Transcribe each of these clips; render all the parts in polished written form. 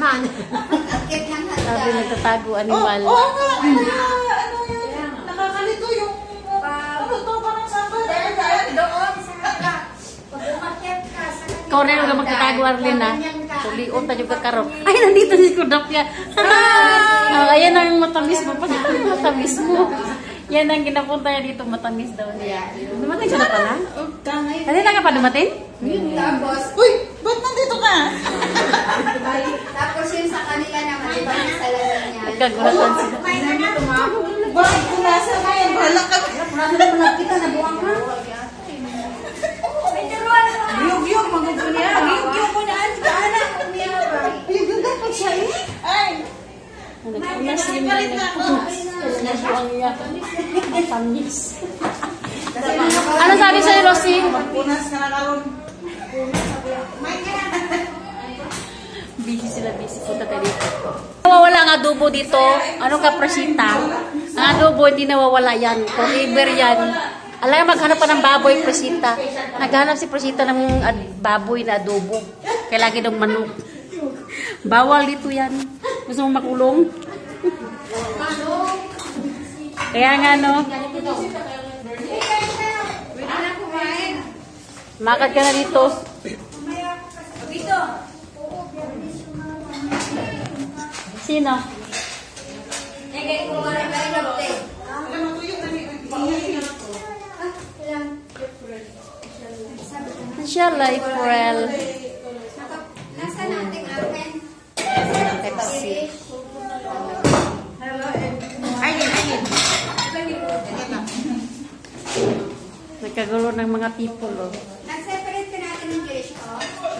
hanghan. Sabi nagtatago animal. Oo nga. Ano yun? Nakakalito yung... Ano to? Parang sambal. Doon sa haka. Pag umakyat ka sa kanila. Ikaw rin ang magtatago, Arlene, ha? Tulion tayo kakarong. Ay, nandito si Kudapya. Ayan ang matamis mo. Matamis mo. Yan ang ginapunta niya dito. Matamis daw niya. Dumating siya na pala? Kanina ka pa dumating? Tapos, Uy! Ba't nandito ka? tapos yun sa kanila naman, iba na sa lalo niya. Nagkagulatan sila. Bakit kung nasa ngayon? Bahala ka. Kita na buwang ka. Giyog-giyog. Magugo niya. Giyog-giyog mo na. Anak. Giyog dapat siya eh. Ay! Nagpunas yun na nagpunas. Nagpunas ang iya. Matamis. Ano sabi sa'yo, Rosie? Punas ka na karon. Busy sila, busy. Punta tayo dito. Nawawala ang adobo dito. Ano ka, Presita? Ang adobo, hindi nawawala yan. Forever yan. Alam, maghanap pa ng baboy, Presita. Naghanap si Presita ng baboy na adobo. Kaya lagi ng manok. Bawal dito yan. Gusto mo makulong? Kaya nga, no? Makad ka na dito. Sino? Siya, life rel. Nasa nating akin? Pepsi. Nagkagulo ng mga people, oh. Nag-separate ka natin ng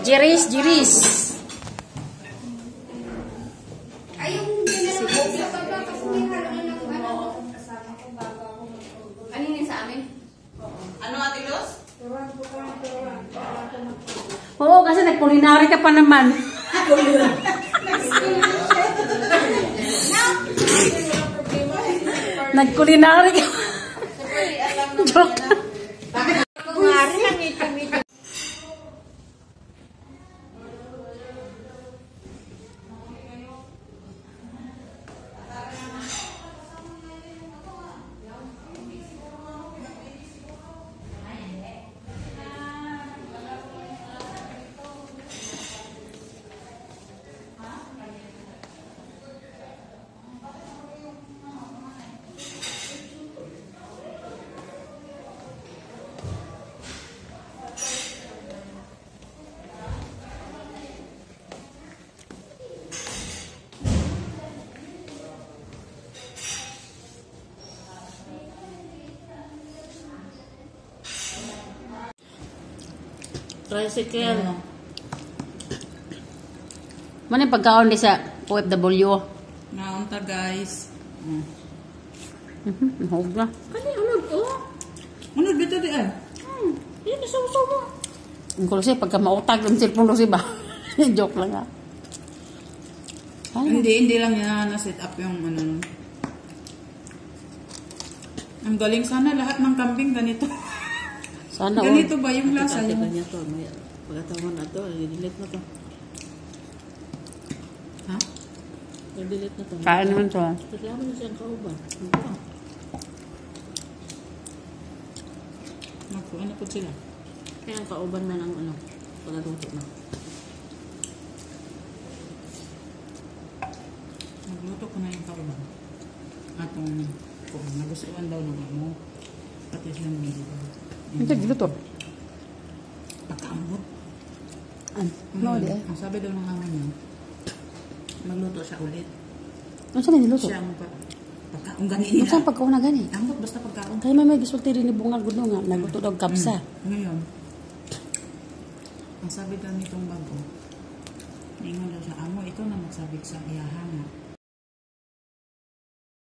Girish, oh. Jiris. Ay, yung ginalang sa pagka kasi may halo na ng ano. Ano yun sa amin? Ano, Ate Los? Oo, kasi nagkulinary ka pa naman. Nagkulinary ka. Joke. Tricycle. Ano yung pagkaon di sa OFW? Naunta, guys. Mahog na. Kani, unod, oh. Unod, bito di ay. Yan, isaw-saw mo. Ang kulo siya, pagka mautag ng cellphone siya ba? Joke lang, ha? Hindi lang yan na-set up yung ano. Ang galing sana lahat ng kambing ganito. Sana ganito ba yung lasa niya? Kanya to, may pagkataon na to, i-delete na to. Ha? I-delete na to. Kain naman to. Reklamo na siyang kauban. Ano po sila? Kaya ang kauban man ang ano, pagkaluto na. Nagluto ko na yung kauban. Atong kung nagustuhan daw ng ano, pati siyang medyo. Hindi, giluto. Pagkaambot. No, di Ang sabi daw ng amo niya, magluto siya ulit. Ano siya may niluto? Siya ang pagkaong gani Ano nila. siya pagkaon na gani? Ambot basta pagkaong. Kaya may gisulti rin ni Bungal Gudo nga. Nagluto daw kapsa. Ngayon, ang sabi daw nitong bago, ningon daw siya, amo, ikaw na magsabik sa iyahan nga.